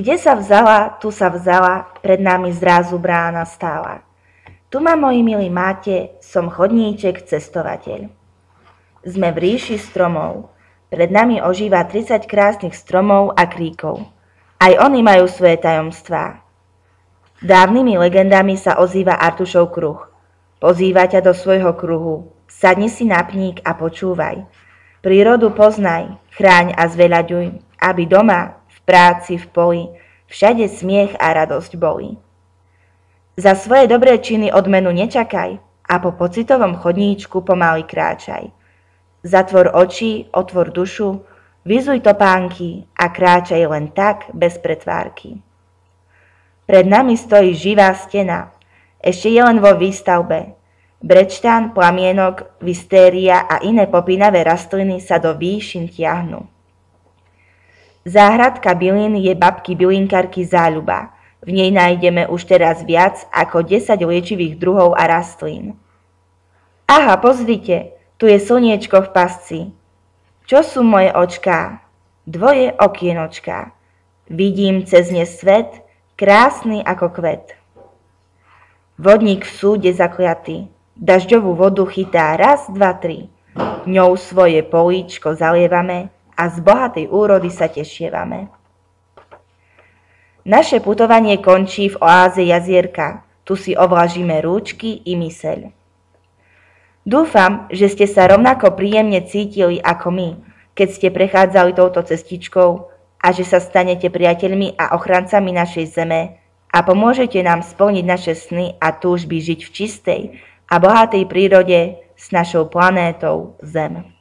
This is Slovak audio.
Kde sa vzala, tu sa vzala, pred nami zrazu brána stála. Tu ma, moji milí, máte, som chodníček cestovateľ. Sme v ríši stromov. Pred nami ožíva 30 krásnych stromov a kríkov. Aj oni majú svoje tajomstvá. Dávnymi legendami sa ozýva Artušov kruh. Pozýva ťa do svojho kruhu. Sadni si na pník a počúvaj. Prírodu poznaj, chráň a zveľaďuj, aby doma, v práci, v poli, všade smiech a radosť boli. Za svoje dobré činy odmenu nečakaj a po pocitovom chodníčku pomaly kráčaj. Zatvor oči, otvor dušu, vyzuj topánky a kráčaj len tak bez pretvárky. Pred nami stojí živá stena, ešte je len vo výstavbe. Brečtán, plamienok, vistéria a iné popínavé rastliny sa do výšin tiahnu. Záhradka bylín je babky bylinkárky záľuba. V nej nájdeme už teraz viac ako 10 liečivých druhov a rastlín. Aha, pozrite, tu je slniečko v pasci. Čo sú moje očká? Dvoje okienočká. Vidím cez ne svet, krásny ako kvet. Vodník v súde zakliatý, dažďovú vodu chytá raz, dva, tri. Ňou svoje políčko zalievame a z bohatej úrody sa tešievame. Naše putovanie končí v oáze jazierka, tu si ovlažíme rúčky i myseľ. Dúfam, že ste sa rovnako príjemne cítili ako my, keď ste prechádzali touto cestičkou a že sa stanete priateľmi a ochrancami našej zeme a pomôžete nám splniť naše sny a túžby žiť v čistej a bohatej prírode s našou planétou Zem.